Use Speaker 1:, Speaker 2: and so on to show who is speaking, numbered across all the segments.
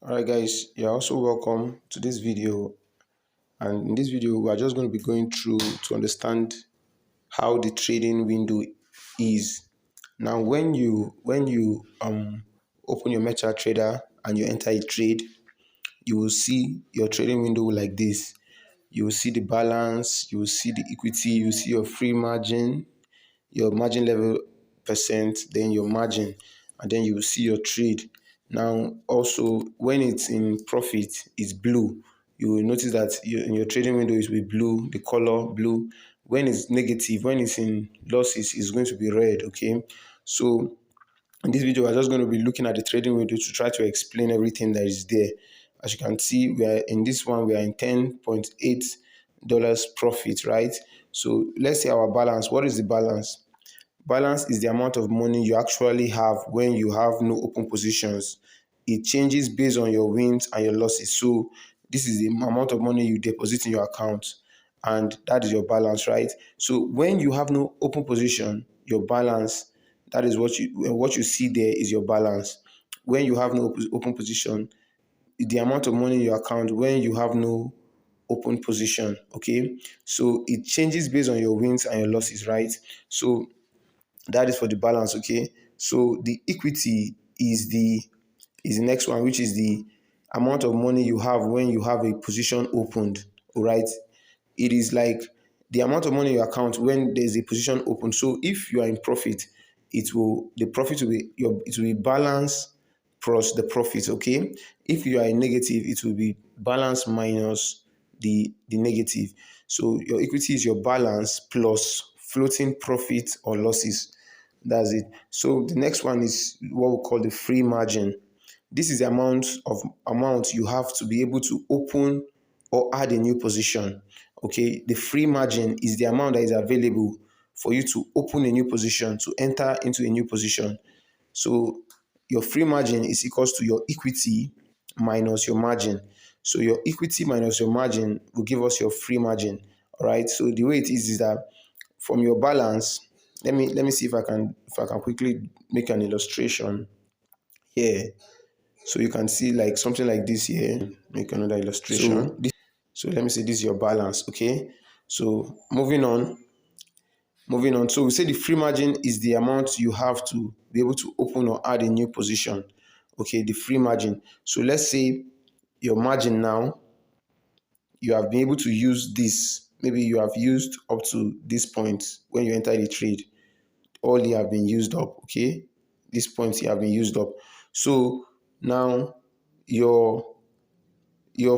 Speaker 1: Alright guys, you're also welcome to this video, and in this video we are just going to be going through to understand how the trading window is. Now when you open your MetaTrader and you enter a trade, you will see your trading window like this. You will see the balance, you will see the equity, you will see your free margin, your margin level percent, then your margin, and then you will see your trade. Now, also, when it's in profit, it's blue. You will notice that in your trading window is with blue, the color blue. When it's negative, when it's in losses, it's going to be red. Okay, so in this video, we're just going to be looking at the trading window to try to explain everything that is there. As you can see, we are in this one, we are in $10.8 profit, right? So let's say our balance. What is the balance? Balance is the amount of money you actually have when you have no open positions. It changes based on your wins and your losses. So this is the amount of money you deposit in your account, and that is your balance, right? So when you have no open position, your balance, that is what you see there is your balance. When you have no open position, the amount of money in your account when you have no open position. Okay, so it changes based on your wins and your losses, right? So that is for the balance. Okay, so the equity is the next one, which is the amount of money you have when you have a position opened. All right, it is like the amount of money in your account when there's a position open. So if you are in profit, the profit will be it will be balance plus the profit. Okay, if you are in negative, it will be balance minus the negative. So your equity is your balance plus floating profit or losses. That's it. So the next one is what we call the free margin. This is the amount you have to be able to open or add a new position. Okay, the free margin is the amount that is available for you to open a new position, to enter into a new position. So your free margin is equals to your equity minus your margin. So your equity minus your margin will give us your free margin. All right. So the way it is that from your balance, let me see if I can quickly make an illustration here. So you can see like something like this here. Make another illustration. So let me say this is your balance. Okay. So moving on. So we say the free margin is the amount you have to be able to open or add a new position. Okay, the free margin. So let's say your margin now, you have been able to use this. Maybe you have used up to this point when you enter the trade. All you have been used up. Okay, this point you have been used up. So now your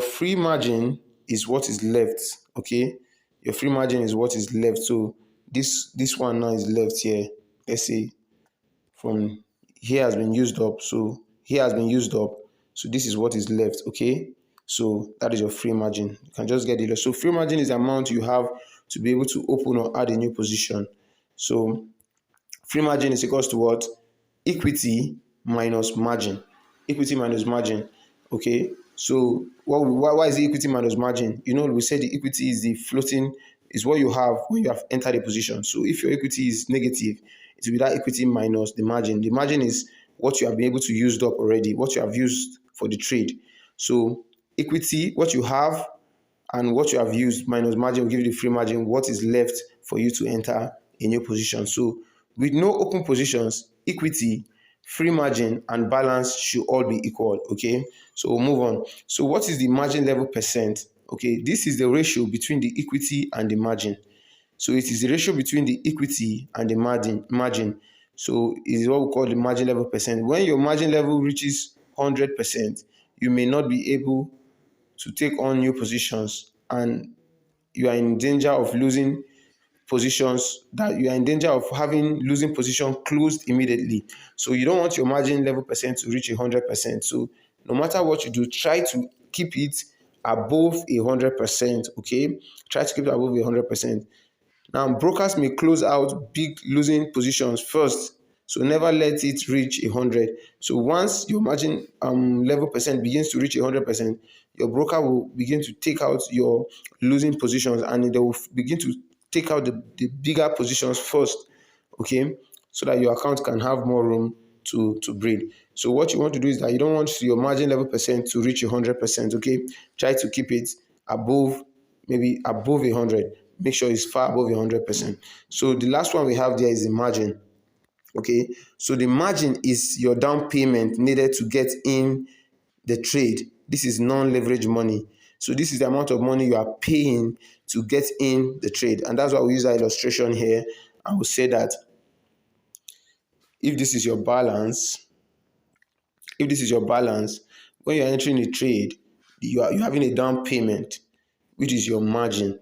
Speaker 1: free margin is what is left. Okay, your free margin is what is left. So this one now is left here. Let's say from here has been used up, so here has been used up, so this is what is left. Okay, so that is your free margin. You can just get it. So free margin is the amount you have to be able to open or add a new position. So free margin is equals to what? Equity minus margin. Equity minus margin. Okay, so why is it equity minus margin? We said the equity is the floating, is what you have when you have entered a position. So if your equity is negative, it will be that equity minus the margin. The margin is what you have been able to use up already, what you have used for the trade. So equity, what you have, and what you have used minus margin will give you the free margin, what is left for you to enter a new position. So with no open positions, equity, free margin, and balance should all be equal. Okay, so we'll move on. So what is the margin level percent? Okay, this is the ratio between the equity and the margin. So it is the ratio between the equity and the margin. So it is what we call the margin level percent. When your margin level reaches 100%, you may not be able to take on new positions, and you are in danger of losing positions, that you are in danger of having losing position closed immediately. So you don't want your margin level percent to reach 100%. So no matter what you do, try to keep it above 100%. Okay, try to keep it above 100%. Now, brokers may close out big losing positions first, so never let it reach 100. So once your margin level percent begins to reach 100%, your broker will begin to take out your losing positions, and they will begin to take out the bigger positions first. Okay, so that your account can have more room to breed. So what you want to do is that you don't want your margin level percent to reach 100%. Okay, try to keep it above, maybe above 100. Make sure it's far above 100%. So the last one we have there is the margin. Okay, so the margin is your down payment needed to get in the trade. This is non-leverage money. So this is the amount of money you are paying to get in the trade. And that's why we use that illustration here. I will say that if this is your balance, when you're entering a trade, you're having a down payment, which is your margin.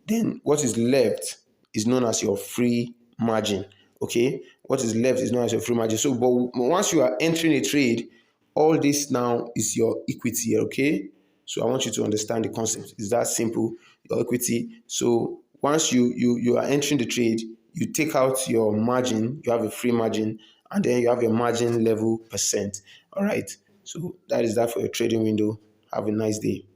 Speaker 1: Then what is left is known as your free margin. Okay, what is left is known as your free margin. So, but once you are entering a trade, all this now is your equity. Okay, so I want you to understand the concept. It's that simple. Your equity. So once you are entering the trade, you take out your margin. You have a free margin, and then you have your margin level percent. All right. So that is that for your trading window. Have a nice day.